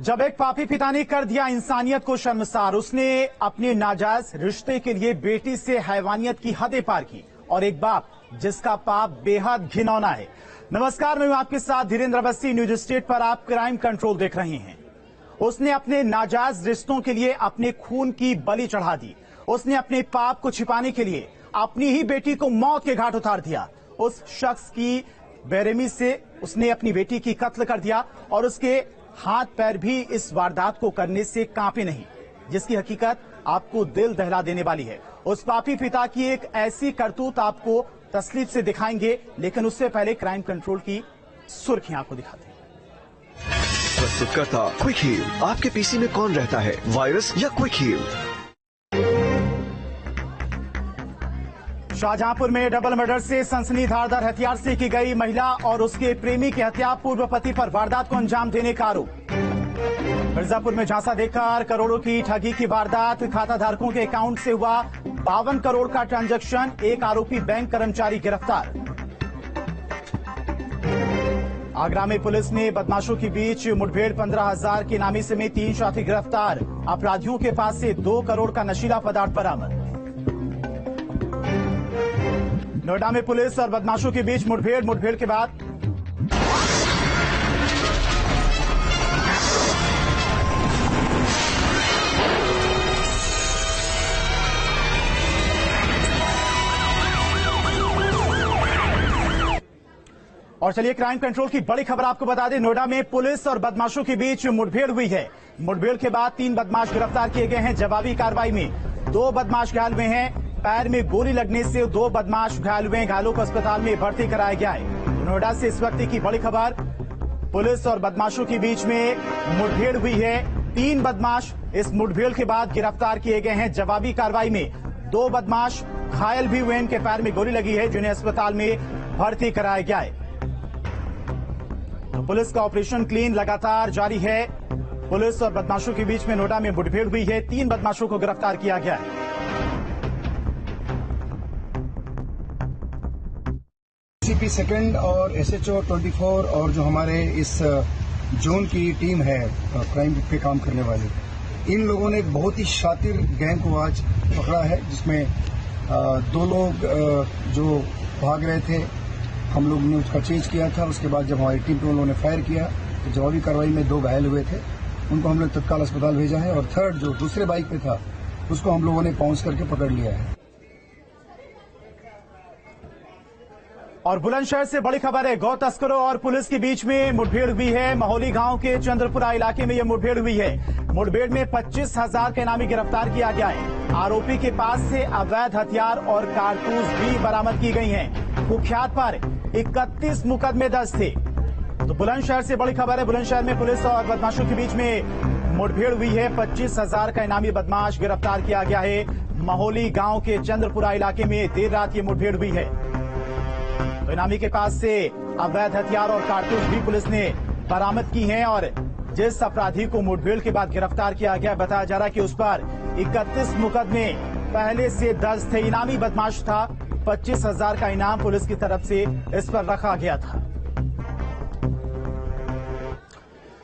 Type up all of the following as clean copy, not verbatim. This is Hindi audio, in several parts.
जब एक पापी पिता ने कर दिया इंसानियत को शर्मसार, उसने अपने नाजायज रिश्ते के लिए बेटी से हैवानियत की हदें पार की, और एक बाप जिसका पाप बेहद घिनौना है। नमस्कार, मैं हूं आपके साथ धीरेन्द्र अवस्थी। न्यूज स्टेट पर आप क्राइम कंट्रोल देख रहे हैं। उसने अपने नाजायज रिश्तों के लिए अपने खून की बलि चढ़ा दी। उसने अपने पाप को छिपाने के लिए अपनी ही बेटी को मौत के घाट उतार दिया। उस शख्स की बेरहमी से उसने अपनी बेटी की कत्ल कर दिया, और उसके हाथ पैर भी इस वारदात को करने से कांपे नहीं, जिसकी हकीकत आपको दिल दहला देने वाली है। उस पापी पिता की एक ऐसी करतूत आपको तसलीफ से दिखाएंगे, लेकिन उससे पहले क्राइम कंट्रोल की सुर्खियां आपको दिखाते हैं। प्रस्तुत करता क्विक हील। आपके पीसी में कौन रहता है, वायरस या क्विक हील? शाहजहांपुर में डबल मर्डर से सनसनी धारदार हथियार से की गई महिला और उसके प्रेमी की हत्या। पूर्व पति पर वारदात को अंजाम देने का आरोप। मिर्जापुर में झांसा देकर करोड़ों की ठगी की वारदात। खाता धारकों के अकाउंट से हुआ 52 करोड़ का ट्रांजैक्शन। एक आरोपी बैंक कर्मचारी गिरफ्तार। आगरा में पुलिस ने बदमाशों के बीच मुठभेड़। 15,000 के इनामी समेत 3 साथी गिरफ्तार। अपराधियों के पास से 2 करोड़ का नशीला पदार्थ बरामद। नोएडा में पुलिस और बदमाशों के बीच मुठभेड़ के बाद और चलिए क्राइम कंट्रोल की बड़ी खबर आपको बता दें। नोएडा में पुलिस और बदमाशों के बीच मुठभेड़ हुई है। मुठभेड़ के बाद 3 बदमाश गिरफ्तार किए गए हैं। जवाबी कार्रवाई में 2 बदमाश घायल हुए हैं। पैर में गोली लगने से 2 बदमाश घायल हुए हैं। घायलों को अस्पताल में भर्ती कराया गया है। नोएडा से इस वक्त की बड़ी खबर। पुलिस और बदमाशों के बीच में मुठभेड़ हुई है। 3 बदमाश इस मुठभेड़ के बाद गिरफ्तार किए गए हैं। जवाबी कार्रवाई में 2 बदमाश घायल भी हुए हैं। इनके पैर में गोली लगी है, जिन्हें अस्पताल में भर्ती कराया गया है। तो पुलिस का ऑपरेशन क्लीन लगातार जारी है। पुलिस और बदमाशों के बीच में नोएडा में मुठभेड़ हुई है। 3 बदमाशों को गिरफ्तार किया गया है। सीपी सेकंड और एसएचओ 24 और जो हमारे इस जोन की टीम है क्राइम पे काम करने वाली, इन लोगों ने एक बहुत ही शातिर गैंग को आज पकड़ा है, जिसमें 2 लोग जो भाग रहे थे, हम लोग ने उसका चेंज किया था। उसके बाद जब हमारी टीम पे उन लोगों ने फायर किया तो जवाबी कार्रवाई में 2 घायल हुए थे, उनको हम लोग तत्काल अस्पताल भेजा है। और थर्ड जो दूसरे बाइक पे था, उसको हम लोगों ने पाउंस करके पकड़ लिया है। और बुलंदशहर से बड़ी खबर है। गौ तस्करों और पुलिस के बीच में मुठभेड़ हुई है। महोली गांव के चंद्रपुरा इलाके में यह मुठभेड़ हुई है। मुठभेड़ में 25,000 का इनामी गिरफ्तार किया गया है। आरोपी के पास से अवैध हथियार और कारतूस भी बरामद की गई हैं। कुख्यात पर 31 मुकदमे दर्ज थे। तो बुलंदशहर से बड़ी खबर है। बुलंदशहर में पुलिस और बदमाशों के बीच में मुठभेड़ हुई है। 25,000 का इनामी बदमाश गिरफ्तार किया गया है। महोली गांव के चंद्रपुरा इलाके में देर रात ये मुठभेड़ हुई है। तो इनामी के पास से अवैध हथियार और कारतूस भी पुलिस ने बरामद की हैं। और जिस अपराधी को मुठभेड़ के बाद गिरफ्तार किया गया, बताया जा रहा है कि उस पर 31 मुकदमे पहले से दर्ज थे। इनामी बदमाश था। 25,000 का इनाम पुलिस की तरफ से इस पर रखा गया था।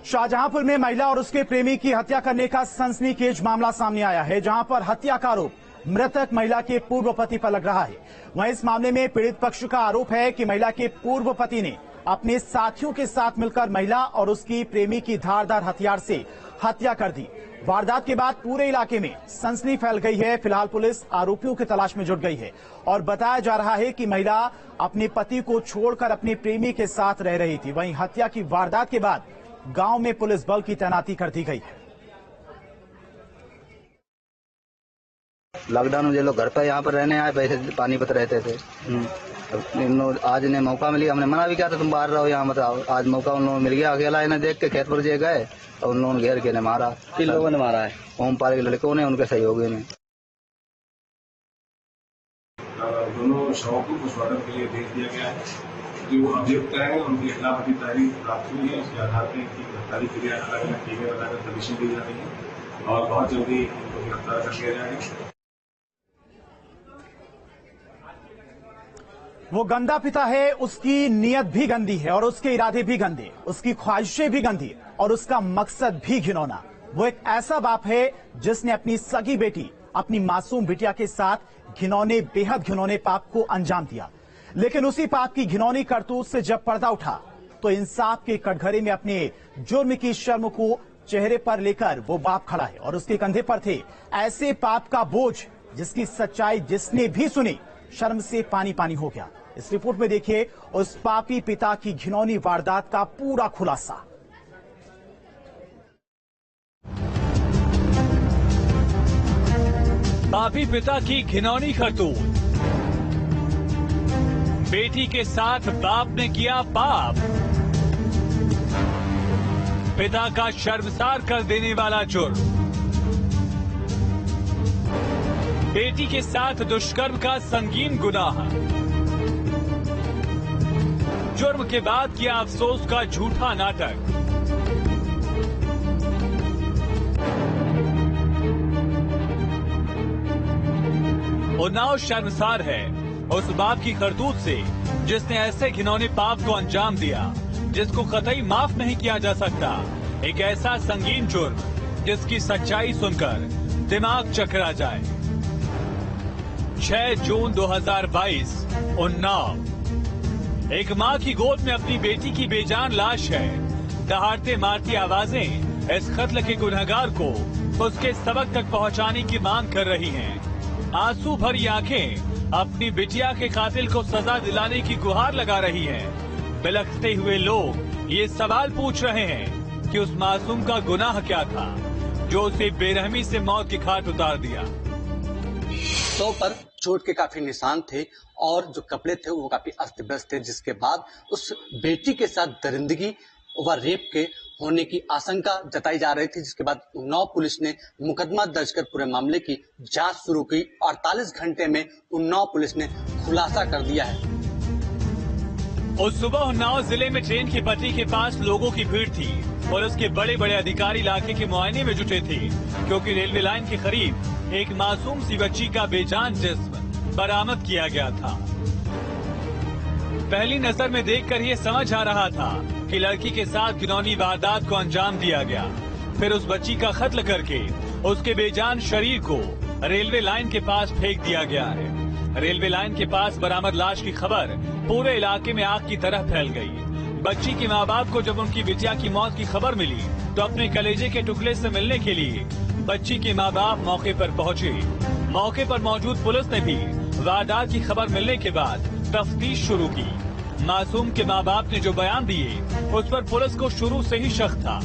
शाहजहांपुर में महिला और उसके प्रेमी की हत्या करने का सनसनीखेज मामला सामने आया है, जहां पर हत्या का आरोप मृतक महिला के पूर्व पति पर लग रहा है। वहीं इस मामले में पीड़ित पक्ष का आरोप है कि महिला के पूर्व पति ने अपने साथियों के साथ मिलकर महिला और उसकी प्रेमी की धारदार हथियार से हत्या कर दी। वारदात के बाद पूरे इलाके में सनसनी फैल गई है। फिलहाल पुलिस आरोपियों की तलाश में जुट गई है और बताया जा रहा है कि महिला अपने पति को छोड़कर अपने प्रेमी के साथ रह रही थी। वहीं हत्या की वारदात के बाद गांव में पुलिस बल की तैनाती कर दी गई है। लॉकडाउन में जो लोग घर पर यहाँ पर रहने आए, पैसे पानीपत रहते थे। आज इन्हें मौका मिली, हमने मना भी किया था तुम बाहर रहो यहाँ मत आओ। आज मौका उन लोगों को मिल गया। अकेला इन्हें देख के खेत पर जे गए और उन लोगों ने घेर के इन्हें मारा। किन लोगों ने मारा है? ओमपाल के लड़कों ने, उनके सहयोगी ने। दोनों शवों को पोस्टमार्टम के लिए भेज दिया गया है। जो अभियुक्त है उनके खिलाफ अभी तारीख प्राप्त हुई है। उसके आधार पर इनकी गिरफ्तारी के लिए अलग अलग टीमें बनाकर तलाशी दी जा रही है और बहुत जल्दी इनको गिरफ्तार कर लिया जाएगा। वो गंदा पिता है, उसकी नीयत भी गंदी है और उसके इरादे भी गंदे, उसकी ख्वाहिशें भी गंदी और उसका मकसद भी घिनौना। वो एक ऐसा बाप है जिसने अपनी सगी बेटी, अपनी मासूम बिटिया के साथ घिनौने, बेहद घिनौने पाप को अंजाम दिया। लेकिन उसी पाप की घिनौनी करतूत से जब पर्दा उठा तो इंसाफ के कटघरे में अपने जुर्म की शर्म को चेहरे पर लेकर वो बाप खड़ा है और उसके कंधे पर थे ऐसे पाप का बोझ जिसकी सच्चाई जिसने भी सुनी शर्म से पानी पानी हो गया। इस रिपोर्ट में देखिए उस पापी पिता की घिनौनी वारदात का पूरा खुलासा। पापी पिता की घिनौनी करतूत। बेटी के साथ बाप ने किया पाप। पिता का शर्मसार कर देने वाला जुर्म। बेटी के साथ दुष्कर्म का संगीन गुनाह। जुर्म के बाद किया अफसोस का झूठा नाटक। उन्नाव शर्मसार है उस बाप की करतूत से जिसने ऐसे घिनौने पाप को अंजाम दिया जिसको कतई माफ नहीं किया जा सकता। एक ऐसा संगीन जुर्म जिसकी सच्चाई सुनकर दिमाग चकरा जाए। 6 जून 2022 उन्नाव। एक मां की गोद में अपनी बेटी की बेजान लाश है। दहाड़ते मारती आवाजें इस कत्ल के गुनहगार को उसके सबक तक पहुंचाने की मांग कर रही हैं। आंसू भरी आंखें अपनी बिटिया के कातिल को सजा दिलाने की गुहार लगा रही हैं। बिलखते हुए लोग ये सवाल पूछ रहे हैं कि उस मासूम का गुनाह क्या था जो उसे बेरहमी से मौत के घाट उतार दिया। सौ पर चोट के काफी निशान थे और जो कपड़े थे वो काफी अस्त व्यस्त थे, जिसके बाद उस बेटी के साथ दरिंदगी व रेप के होने की आशंका जताई जा रही थी, जिसके बाद उन्नाव पुलिस ने मुकदमा दर्ज कर पूरे मामले की जांच शुरू की। 48 घंटे में उन्नाव पुलिस ने खुलासा कर दिया है। उस सुबह उन्नाव जिले में ट्रेन की पटरी के पास लोगों की भीड़ थी। पुलिस के बड़े बड़े अधिकारी इलाके के मुआयने में जुटे थे क्योंकि रेलवे लाइन के करीब एक मासूम सी बच्ची का बेजान जिस्म बरामद किया गया था। पहली नजर में देखकर ये समझ आ रहा था कि लड़की के साथ घिनौनी वारदात को अंजाम दिया गया। फिर उस बच्ची का कत्ल करके उसके बेजान शरीर को रेलवे लाइन के पास फेंक दिया गया है। रेलवे लाइन के पास बरामद लाश की खबर पूरे इलाके में आग की तरह फैल गई। बच्ची के माँ बाप को जब उनकी बिटिया की मौत की खबर मिली तो अपने कलेजे के टुकड़े से मिलने के लिए बच्ची के माँ बाप मौके पर पहुँचे। मौके पर मौजूद पुलिस ने भी वारदात की खबर मिलने के बाद तफ्तीश शुरू की। मासूम के माँ बाप ने जो बयान दिए उस पर पुलिस को शुरू से ही शक था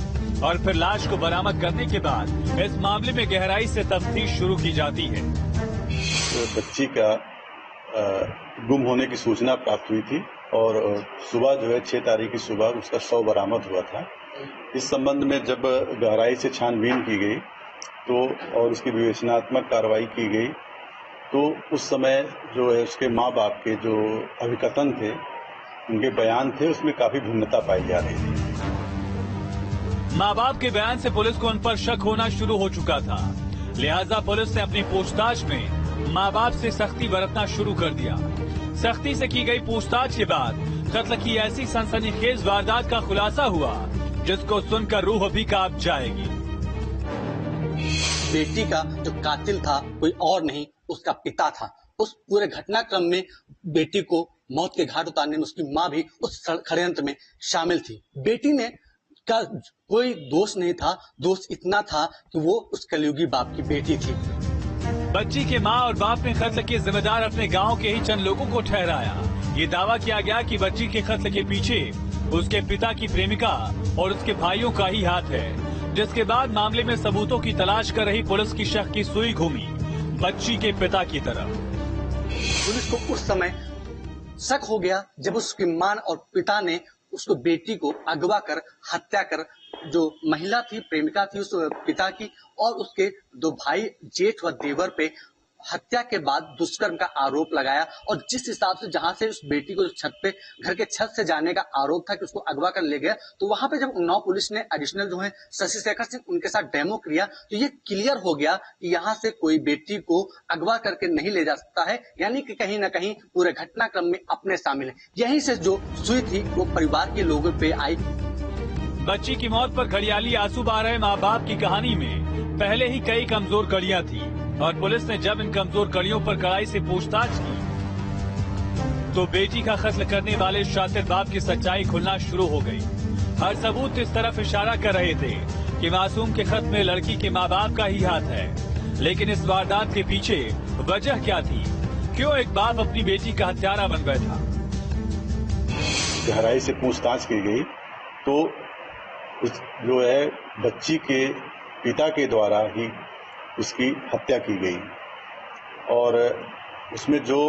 और फिर लाश को बरामद करने के बाद इस मामले में गहराई से तफ्तीश शुरू की जाती है। तो बच्ची का गुम होने की सूचना प्राप्त हुई थी और सुबह जो है 6 तारीख की सुबह उसका शव बरामद हुआ था। इस संबंध में जब गहराई से छानबीन की गई तो और उसकी विवेचनात्मक कार्रवाई की गई तो उस समय जो है उसके माँ बाप के जो अभिकथन थे, उनके बयान थे, उसमें काफी भिन्नता पाई जा रही थी। माँ बाप के बयान से पुलिस को उन पर शक होना शुरू हो चुका था, लिहाजा पुलिस ने अपनी पूछताछ में माँ बाप से सख्ती बरतना शुरू कर दिया। सख्ती से की गई पूछताछ के बाद कत्ल की ऐसी सनसनीखेज वारदात का खुलासा हुआ जिसको सुनकर रूह भी कांप जाएगी। बेटी का जो कातिल था कोई और नहीं, उसका पिता था। उस पूरे घटनाक्रम में बेटी को मौत के घाट उतारने में उसकी मां भी उस षड्यंत्र में शामिल थी। बेटी ने का कोई दोष नहीं था, दोष इतना था कि वो उस कलयुगी बाप की बेटी थी। बच्ची के मां और बाप ने कत्ल के जिम्मेदार अपने गांव के ही चंद लोगों को ठहराया। ये दावा किया गया कि बच्ची के कत्ल के पीछे उसके पिता की प्रेमिका और उसके भाइयों का ही हाथ है, जिसके बाद मामले में सबूतों की तलाश कर रही पुलिस की शक की सुई घूमी बच्ची के पिता की तरफ। पुलिस को उस समय शक हो गया जब उसकी मां और पिता ने उसको बेटी को अगवा कर हत्या कर, जो महिला थी प्रेमिका थी उस पिता की, और उसके 2 भाई जेठ व देवर पे हत्या के बाद दुष्कर्म का आरोप लगाया और जिस हिसाब से जहां से उस बेटी को छत पे घर के छत से जाने का आरोप था कि उसको अगवा कर ले गया, तो वहां पे जब उन्नाव पुलिस ने एडिशनल जो है शशि शेखर सिंह उनके साथ डेमो किया तो ये क्लियर हो गया कि यहाँ से कोई बेटी को अगवा करके नहीं ले जा सकता है, यानी कि कहीं ना कहीं पूरे घटनाक्रम में अपने शामिल है। यहीं से जो सुई थी वो परिवार के लोगों पे आई। बच्ची की मौत पर घड़ियाली आंसू बहा रहे माँ बाप की कहानी में पहले ही कई कमजोर कड़ियां थी और पुलिस ने जब इन कमजोर कड़ियों पर कड़ाई से पूछताछ की तो बेटी का कत्ल करने वाले शातिर बाप की सच्चाई खुलना शुरू हो गई। हर सबूत इस तरफ इशारा कर रहे थे कि मासूम के खत्म में लड़की के माँ बाप का ही हाथ है, लेकिन इस वारदात के पीछे वजह क्या थी? क्यों एक बाप अपनी बेटी का हत्यारा बन बैठा? गहराई से पूछताछ की गई तो जो है बच्ची के पिता के द्वारा ही उसकी हत्या की गई और उसमें जो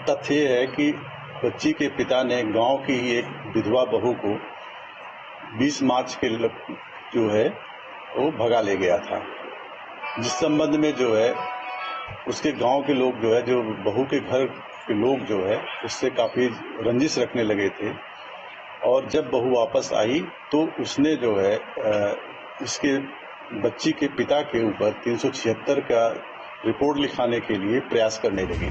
तथ्य है कि बच्ची के पिता ने गांव की ही एक विधवा बहू को 20 मार्च के जो है वो भगा ले गया था, जिस संबंध में जो है उसके गांव के लोग जो है, जो बहू के घर के लोग जो है उससे काफी रंजिश रखने लगे थे और जब बहू वापस आई तो उसने जो है इसके बच्ची के पिता के ऊपर 376 का रिपोर्ट लिखाने के लिए प्रयास करने लगी।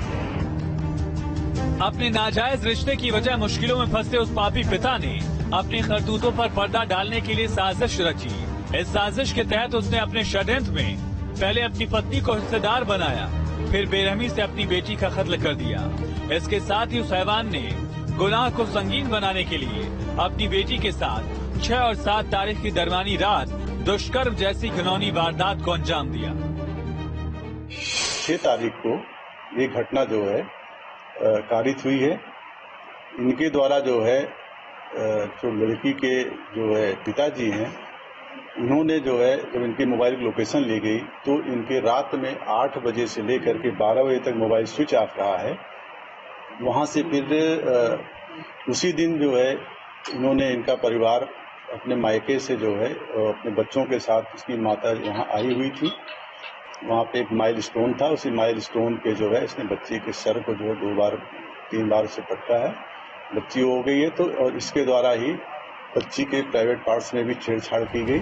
अपने नाजायज रिश्ते की वजह मुश्किलों में फंसे उस पापी पिता ने अपनी करतूतों पर पर्दा डालने के लिए साजिश रची। इस साजिश के तहत उसने अपने षड्यंत्र में पहले अपनी पत्नी को हिस्सेदार बनाया, फिर बेरहमी से अपनी बेटी का कत्ल कर दिया। इसके साथ ही उस हैवान ने गुनाह को संगीन बनाने के लिए अपनी बेटी के साथ 6 और 7 तारीख की दरमियानी रात दुष्कर्म जैसी घिनौनी वारदात को अंजाम दिया। 6 तारीख को ये घटना जो है कारित हुई है। इनके द्वारा जो है जो लड़की के जो है पिताजी हैं, उन्होंने जो है जब इनकी मोबाइल की लोकेशन ली गई तो इनके रात में 8 बजे से लेकर के 12 बजे तक मोबाइल स्विच ऑफ रहा है। वहाँ से फिर उसी दिन जो है उन्होंने इनका परिवार अपने मायके से जो है अपने बच्चों के साथ उसकी माता यहाँ आई हुई थी। वहाँ पे एक माइल स्टोन था, उसी माइल स्टोन पे जो है इसने बच्ची के सर को जो है 3 बार से पटका है। बच्ची हो गई है तो और इसके द्वारा ही बच्ची के प्राइवेट पार्ट्स में भी छेड़छाड़ की गई।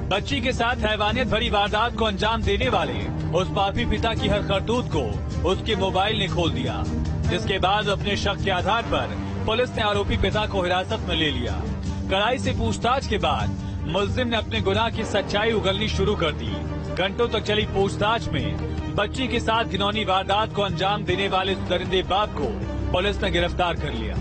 बच्ची के साथ हैवानियत भरी वारदात को अंजाम देने वाले उस पापी पिता की हर करतूत को उसके मोबाइल ने खोल दिया, जिसके बाद अपने शक के आधार पर पुलिस ने आरोपी पिता को हिरासत में ले लिया। कड़ाई से पूछताछ के बाद मुलजिम ने अपने गुनाह की सच्चाई उगलनी शुरू कर दी। घंटों तक चली पूछताछ में बच्ची के साथ घिनौनी वारदात को अंजाम देने वाले उस दरिंदे बाप को पुलिस ने गिरफ्तार कर लिया।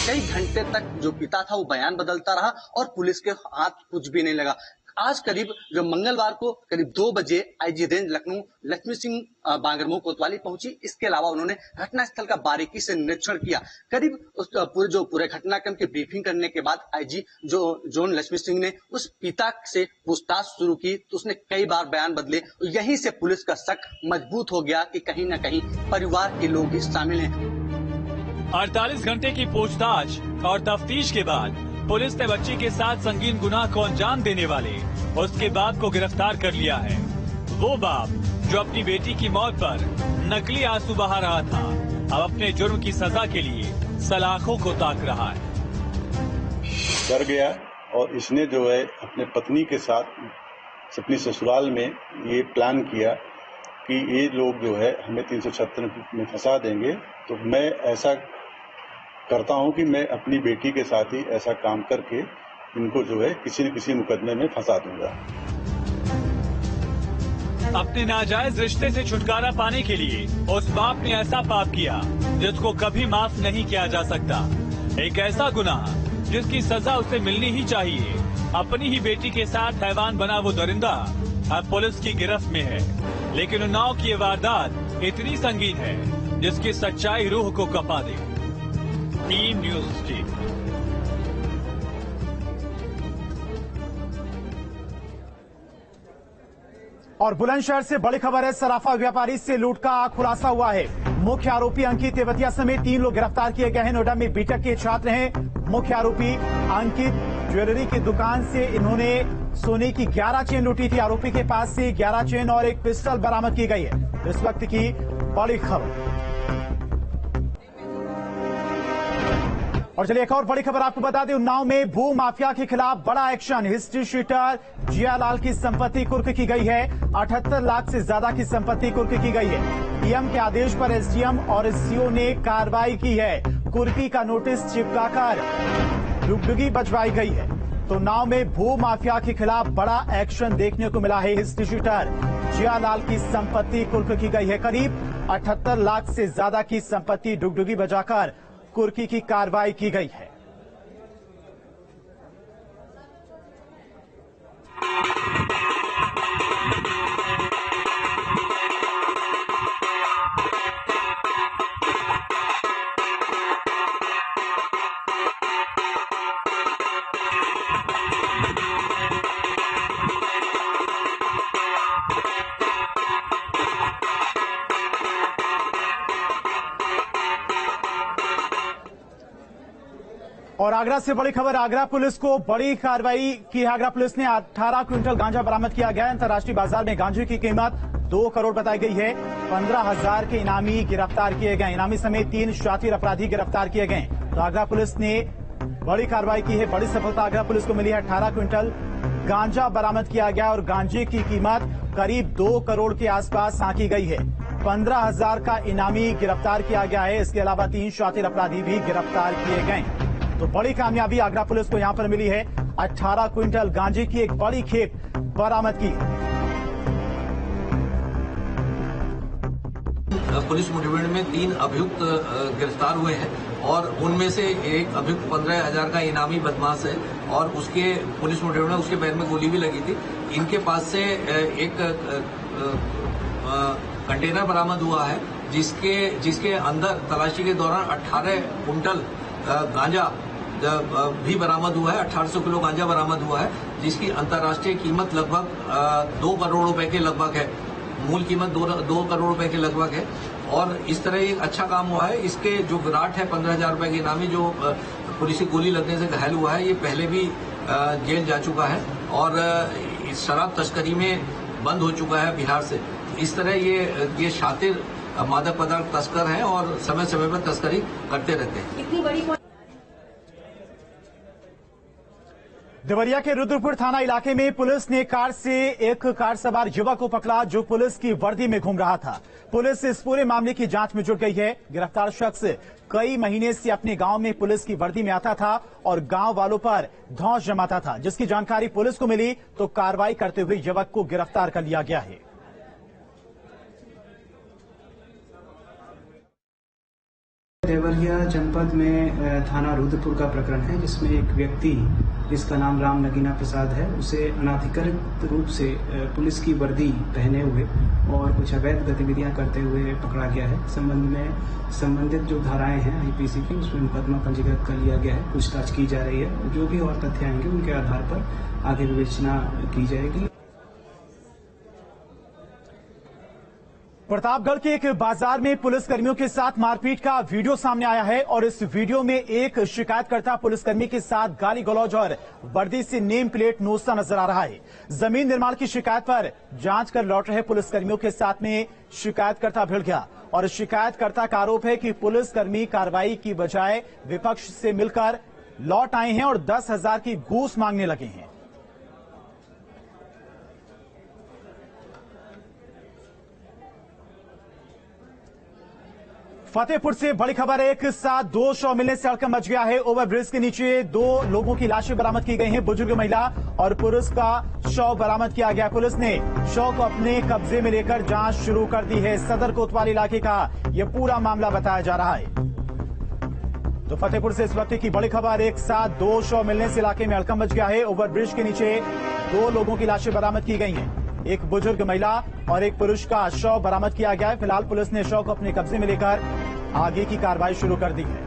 कई घंटे तक जो पिता था वो बयान बदलता रहा और पुलिस के हाथ कुछ भी नहीं लगा। आज करीब जो मंगलवार को करीब 2 बजे आईजी रेंज लखनऊ लक्ष्मी सिंह बांगरमऊ कोतवाली पहुंची। इसके अलावा उन्होंने घटनास्थल का बारीकी से निरीक्षण किया। करीब उस पूरे घटनाक्रम की ब्रीफिंग करने के बाद आईजी जोन लक्ष्मी सिंह ने उस पिता से पूछताछ शुरू की तो उसने कई बार बयान बदले। यहीं से पुलिस का शक मजबूत हो गया कि कहीं न कहीं परिवार के लोग भी शामिल हैं। 48 घंटे की पूछताछ और तफ्तीश के बाद पुलिस ने बच्ची के साथ संगीन गुनाह को अंजाम देने वाले उसके बाप को गिरफ्तार कर लिया है। वो बाप जो अपनी बेटी की मौत पर नकली आंसू बहा रहा था, अब अपने जुर्म की सजा के लिए सलाखों को ताक रहा है। डर गया और इसने जो है अपने पत्नी के साथ अपनी ससुराल में ये प्लान किया कि ये लोग जो है हमें 376 में फंसा देंगे, तो मैं ऐसा करता हूं कि मैं अपनी बेटी के साथ ही ऐसा काम करके इनको जो है किसी न किसी मुकदमे में फंसा दूंगा। अपने नाजायज रिश्ते से छुटकारा पाने के लिए उस बाप ने ऐसा पाप किया जिसको कभी माफ नहीं किया जा सकता। एक ऐसा गुनाह जिसकी सजा उसे मिलनी ही चाहिए। अपनी ही बेटी के साथ हैवान बना वो दरिंदा अब पुलिस की गिरफ्त में है, लेकिन उन्नाव की ये वारदात इतनी संगीन है जिसकी सच्चाई रूह को कपा दे। Team news team. और बुलंदशहर से बड़ी खबर है, सराफा व्यापारी से लूट का खुलासा हुआ है। मुख्य आरोपी अंकित तेवतिया समेत 3 लोग गिरफ्तार किए गए हैं। नोएडा में बीटेक के छात्र हैं मुख्य आरोपी अंकित ज्वेलरी की दुकान से इन्होंने सोने की 11 चेन लूटी थी। आरोपी के पास से 11 चेन और एक पिस्टल बरामद की गई है। इस वक्त की बड़ी खबर। और चलिए एक और बड़ी खबर आपको बता दें, उन्नाव में भू माफिया के खिलाफ बड़ा एक्शन। हिस्ट्री शीटर जियालाल की संपत्ति कुर्क की गई है। 78 लाख से ज्यादा की संपत्ति कुर्क की गई है। डीएम के आदेश पर एसडीएम और एसडीओ ने कार्रवाई की है। कुर्की का नोटिस चिपकाकर डुगडुगी बजवाई गई है। तो उन्नाव में भू माफिया के खिलाफ बड़ा एक्शन देखने को मिला है। हिस्ट्री शीटर जियालाल की संपत्ति कुर्क की गई है। करीब 78 लाख से ज्यादा की संपत्ति डुगडुगी बजाकर कुर्की की कार्रवाई की गई है। और आगरा से बड़ी खबर। आगरा पुलिस को बड़ी कार्रवाई की है। आगरा पुलिस ने 18 क्विंटल गांजा बरामद किया गया है। अंतर्राष्ट्रीय बाजार में गांजे की कीमत 2 करोड़ बताई गई है। 15,000 के इनामी गिरफ्तार किए गए। इनामी समेत 3 शातिर अपराधी गिरफ्तार किए गए। तो आगरा पुलिस ने बड़ी कार्रवाई की है। बड़ी सफलता आगरा पुलिस को मिली है। 18 क्विंटल गांजा बरामद किया गया और गांजे की कीमत करीब 2 करोड़ के आसपास आंकी गई है। 15,000 का इनामी गिरफ्तार किया गया है। इसके अलावा 3 शातिर अपराधी भी गिरफ्तार किए गए। तो बड़ी कामयाबी आगरा पुलिस को यहां पर मिली है। 18 क्विंटल गांजे की एक बड़ी खेप बरामद की। पुलिस मुठभेड़ में 3 अभियुक्त गिरफ्तार हुए हैं और उनमें से एक अभियुक्त 15,000 का इनामी बदमाश है और उसके पुलिस मुठभेड़ में उसके पैर में गोली भी लगी थी। इनके पास से एक कंटेनर बरामद हुआ है जिसके अंदर तलाशी के दौरान 18 कुंटल गांजा भी बरामद हुआ है। 1800 किलो गांजा बरामद हुआ है जिसकी अंतर्राष्ट्रीय कीमत लगभग 2 करोड़ रुपए के लगभग है। मूल कीमत 2 करोड़ रुपए के लगभग है और इस तरह एक अच्छा काम हुआ है। इसके जो विराट है 15,000 रुपए के इनामी जो पुलिस की गोली लगने से घायल हुआ है, ये पहले भी जेल जा चुका है और शराब तस्करी में बंद हो चुका है बिहार से। इस तरह ये शातिर मादक पदार्थ तस्कर हैं और समय समय पर तस्करी करते रहते हैं। इतनी बड़ी देवरिया के रुद्रपुर थाना इलाके में पुलिस ने एक कार सवार युवक को पकड़ा जो पुलिस की वर्दी में घूम रहा था। पुलिस इस पूरे मामले की जांच में जुट गई है। गिरफ्तार शख्स कई महीने से अपने गांव में पुलिस की वर्दी में आता था और गांव वालों पर धौंस जमाता था, जिसकी जानकारी पुलिस को मिली तो कार्रवाई करते हुए युवक को गिरफ्तार कर लिया गया है। देवरिया जनपद में थाना रुद्रपुर का प्रकरण है जिसमें एक व्यक्ति जिसका नाम राम नगीना प्रसाद है, उसे अनाधिकृत रूप से पुलिस की वर्दी पहने हुए और कुछ अवैध गतिविधियां करते हुए पकड़ा गया है। संबंध में संबंधित जो धाराएं हैं आईपीसी की, उसमें मुकदमा पंजीकृत कर लिया गया है। पूछताछ की जा रही है। जो भी और तथ्य आएंगे उनके आधार पर आगे विवेचना की जाएगी। प्रतापगढ़ के एक बाजार में पुलिसकर्मियों के साथ मारपीट का वीडियो सामने आया है और इस वीडियो में एक शिकायतकर्ता पुलिसकर्मी के साथ गाली गलौज और वर्दी से नेम प्लेट नोचता नजर आ रहा है। जमीन निर्माण की शिकायत पर जांच कर लौट रहे पुलिसकर्मियों के साथ में शिकायतकर्ता भिड़ गया और शिकायतकर्ता का आरोप है कि पुलिसकर्मी कार्रवाई की बजाय विपक्ष से मिलकर लौट आए हैं और 10,000 की घूस मांगने लगे हैं। फतेहपुर से बड़ी खबर है। एक साथ 2 शव मिलने से हड़कंप मच गया है। ओवरब्रिज के नीचे 2 लोगों की लाशें बरामद की गई हैं। बुजुर्ग महिला और पुरुष का शव बरामद किया गया। पुलिस ने शव को अपने कब्जे में लेकर जांच शुरू कर दी है। सदर कोतवाल इलाके का यह पूरा मामला बताया जा रहा है। तो फतेहपुर से इस वक्त की बड़ी खबर। एक साथ 2 शव मिलने से इलाके में हड़कंप मच गया है। ओवरब्रिज के नीचे 2 लोगों की लाशें बरामद की गई हैं। एक बुजुर्ग महिला और एक पुरुष का शव बरामद किया गया है। फिलहाल पुलिस ने शव को अपने कब्जे में लेकर आगे की कार्रवाई शुरू कर दी है।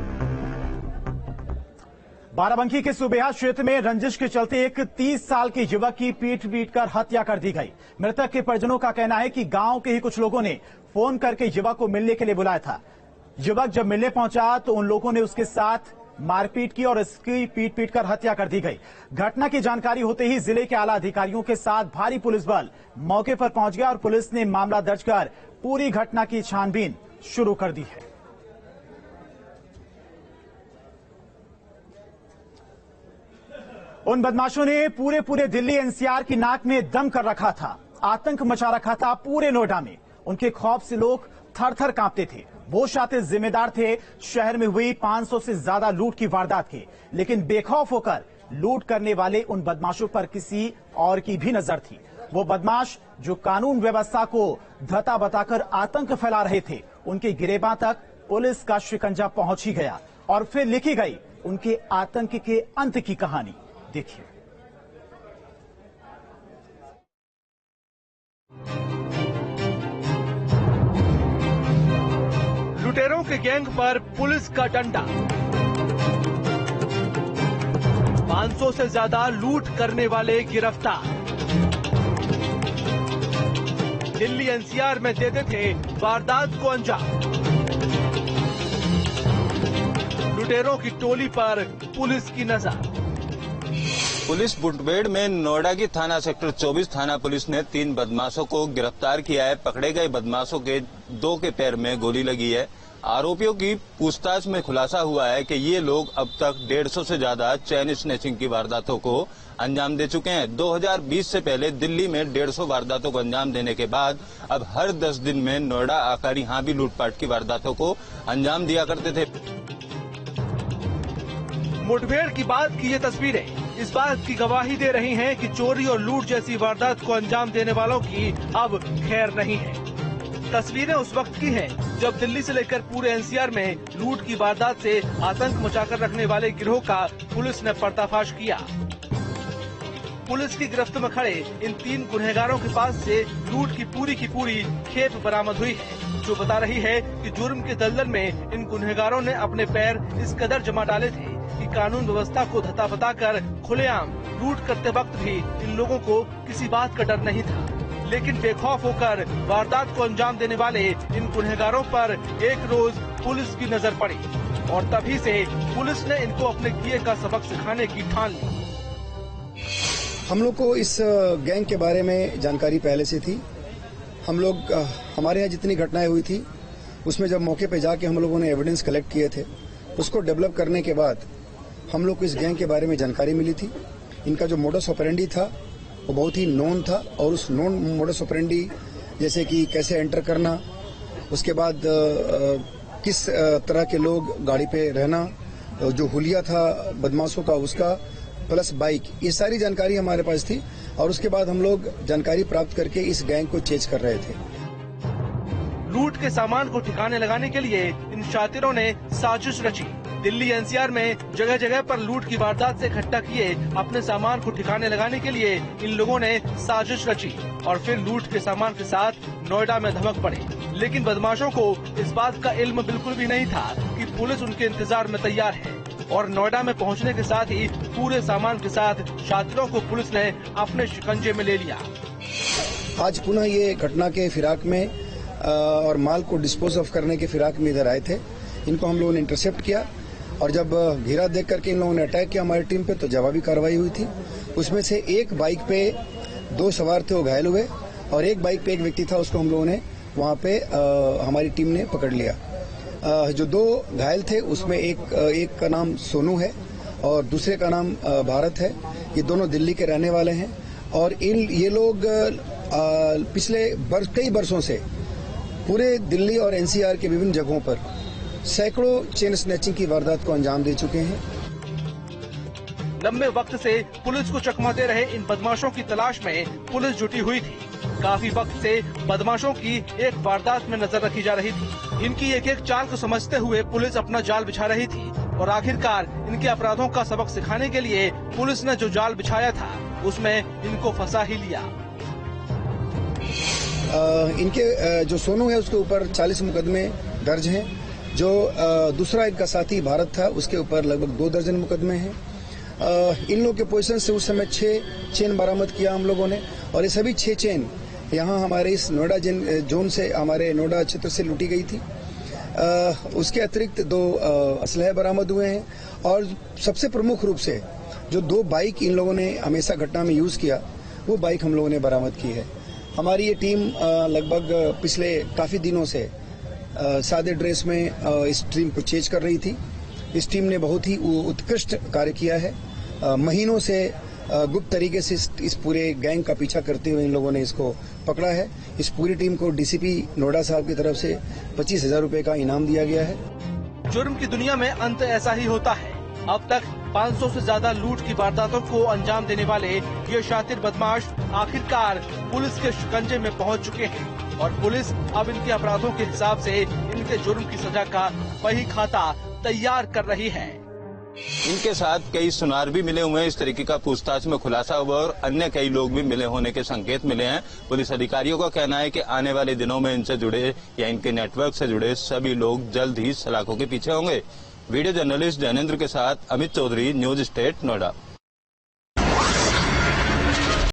बाराबंकी के सुबेहा क्षेत्र में रंजिश के चलते एक 30 साल के युवक की पीट-पीटकर हत्या कर दी गई। मृतक के परिजनों का कहना है कि गांव के ही कुछ लोगों ने फोन करके युवक को मिलने के लिए बुलाया था। युवक जब मिलने पहुंचा तो उन लोगों ने उसके साथ मारपीट की और इसकी पीट कर हत्या कर दी गई। घटना की जानकारी होते ही जिले के आला अधिकारियों के साथ भारी पुलिस बल मौके पर पहुंच गया और पुलिस ने मामला दर्ज कर पूरी घटना की छानबीन शुरू कर दी है। उन बदमाशों ने पूरे दिल्ली एनसीआर की नाक में दम कर रखा था, आतंक मचा रखा था पूरे नोएडा में। उनके खौफ से लोग थर थर कांपते थे। वो शातिर जिम्मेदार थे शहर में हुई 500 से ज्यादा लूट की वारदात के, लेकिन बेखौफ होकर लूट करने वाले उन बदमाशों पर किसी और की भी नजर थी। वो बदमाश जो कानून व्यवस्था को धता बताकर आतंक फैला रहे थे, उनके गिरेबां तक पुलिस का शिकंजा पहुंच ही गया और फिर लिखी गई उनके आतंक के अंत की कहानी। देखिए। लुटेरों के गैंग पर पुलिस का डंडा। 500 से ज्यादा लूट करने वाले गिरफ्तार। दिल्ली एनसीआर में देते थे वारदात को अंजाम। लुटेरों की टोली पर पुलिस की नजर। पुलिस मुठभेड़ में नोएडा की थाना सेक्टर 24 थाना पुलिस ने 3 बदमाशों को गिरफ्तार किया है। पकड़े गए बदमाशों के 2 के पैर में गोली लगी है। आरोपियों की पूछताछ में खुलासा हुआ है कि ये लोग अब तक 150 से ज्यादा चेन स्नैचिंग की वारदातों को अंजाम दे चुके हैं। 2020 से पहले दिल्ली में 150 वारदातों को अंजाम देने के बाद अब हर 10 दिन में नोएडा आकर यहाँ भी लूटपाट की वारदातों को अंजाम दिया करते थे। मुठभेड़ की बात की ये तस्वीरें इस बात की गवाही दे रही हैं कि चोरी और लूट जैसी वारदात को अंजाम देने वालों की अब खैर नहीं है। तस्वीरें उस वक्त की हैं जब दिल्ली से लेकर पूरे एनसीआर में लूट की वारदात से आतंक मचाकर रखने वाले गिरोह का पुलिस ने पर्दाफाश किया। पुलिस की गिरफ्त में खड़े इन 3 गुनहगारों के पास से लूट की पूरी खेप बरामद हुई है, जो बता रही है कि जुर्म के दलदल में इन गुनहगारों ने अपने पैर इस कदर जमा डाले थे कि कानून व्यवस्था को धता बताकर खुलेआम लूट करते वक्त भी इन लोगों को किसी बात का डर नहीं था। लेकिन बेखौफ होकर वारदात को अंजाम देने वाले इन गुनहगारों पर एक रोज पुलिस की नजर पड़ी और तभी से पुलिस ने इनको अपने किए का सबक सिखाने की ठान ली। हम लोग को इस गैंग के बारे में जानकारी पहले से थी। हम लोग हमारे यहाँ जितनी घटनाएं हुई थी उसमें जब मौके पे जाके हम लोगों ने एविडेंस कलेक्ट किए थे, उसको डेवलप करने के बाद हम लोग को इस गैंग के बारे में जानकारी मिली थी। इनका जो मोडस ऑपरेंडी था वो बहुत ही नोन था और उस नोन मोडस ऑपरेंडी जैसे कि कैसे एंटर करना, उसके बाद किस तरह के लोग गाड़ी पे रहना, जो हुलिया था बदमाशों का उसका, प्लस बाइक, ये सारी जानकारी हमारे पास थी और उसके बाद हम लोग जानकारी प्राप्त करके इस गैंग को चेज कर रहे थे। लूट के सामान को ठिकाने लगाने के लिए इन शातिरों ने साजिश रची। दिल्ली एनसीआर में जगह जगह पर लूट की वारदात से इकट्ठा किए अपने सामान को ठिकाने लगाने के लिए इन लोगों ने साजिश रची और फिर लूट के सामान के साथ नोएडा में धमक पड़े। लेकिन बदमाशों को इस बात का इल्म बिल्कुल भी नहीं था कि पुलिस उनके इंतजार में तैयार है और नोएडा में पहुंचने के साथ ही पूरे सामान के साथ शातिरों को पुलिस ने अपने शिकंजे में ले लिया। आज पुनः ये घटना के फिराक में और माल को डिस्पोज ऑफ करने के फिराक में इधर आए थे। इनको हम लोगों ने इंटरसेप्ट किया और जब घेरा देख करके इन लोगों ने अटैक किया हमारी टीम पे, तो जवाबी कार्रवाई हुई थी। उसमें से एक बाइक पे 2 सवार थे, वो घायल हुए और एक बाइक पे एक व्यक्ति था, उसको हम लोगों ने वहाँ पे हमारी टीम ने पकड़ लिया। जो 2 घायल थे उसमें एक का नाम सोनू है और दूसरे का नाम भारत है। ये दोनों दिल्ली के रहने वाले हैं और ये लोग पिछले कई वर्षों से पूरे दिल्ली और एनसीआर के विभिन्न जगहों पर सैकड़ों चेन स्नैचिंग की वारदात को अंजाम दे चुके हैं। लंबे वक्त से पुलिस को चकमा दे रहे इन बदमाशों की तलाश में पुलिस जुटी हुई थी। काफी वक्त से बदमाशों की एक वारदात में नजर रखी जा रही थी। इनकी एक एक चाल को समझते हुए पुलिस अपना जाल बिछा रही थी और आखिरकार इनके अपराधों का सबक सिखाने के लिए पुलिस ने जो जाल बिछाया था उसमें इनको फंसा ही लिया। इनके जो सोनू है उसके ऊपर 40 मुकदमे दर्ज हैं। जो दूसरा इनका साथी भारत था उसके ऊपर लगभग 2 दर्जन मुकदमे हैं। इन लोग के पोजीशन से उस समय 6 चेन बरामद किया हम लोगों ने और ये सभी 6 चेन यहाँ हमारे इस नोएडा जोन से, हमारे नोएडा क्षेत्र से लूटी गई थी। उसके अतिरिक्त 2 असलहे बरामद हुए हैं और सबसे प्रमुख रूप से जो 2 बाइक इन लोगों ने हमेशा घटना में यूज किया, वो बाइक हम लोगों ने बरामद की है। हमारी ये टीम लगभग पिछले काफी दिनों से सादे ड्रेस में इस टीम को चेज कर रही थी। इस टीम ने बहुत ही उत्कृष्ट कार्य किया है। महीनों से गुप्त तरीके से इस पूरे गैंग का पीछा करते हुए इन लोगों ने इसको पकड़ा है। इस पूरी टीम को डीसीपी नोएडा साहब की तरफ से 25,000 रुपए का इनाम दिया गया है। जुर्म की दुनिया में अंत ऐसा ही होता है। अब तक 500 से ज्यादा लूट की वारदातों को अंजाम देने वाले ये शातिर बदमाश आखिरकार पुलिस के शिकंजे में पहुंच चुके हैं और पुलिस अब इनके अपराधों के हिसाब से इनके जुर्म की सजा का वही खाता तैयार कर रही है। इनके साथ कई सुनार भी मिले हुए हैं। इस तरीके का पूछताछ में खुलासा हुआ और अन्य कई लोग भी मिले होने के संकेत मिले हैं। पुलिस अधिकारियों का कहना है कि आने वाले दिनों में इनसे जुड़े या इनके नेटवर्क से जुड़े सभी लोग जल्द ही सलाखों के पीछे होंगे। वीडियो जर्नलिस्ट जैनेंद्र के साथ अमित चौधरी, न्यूज स्टेट, नोएडा।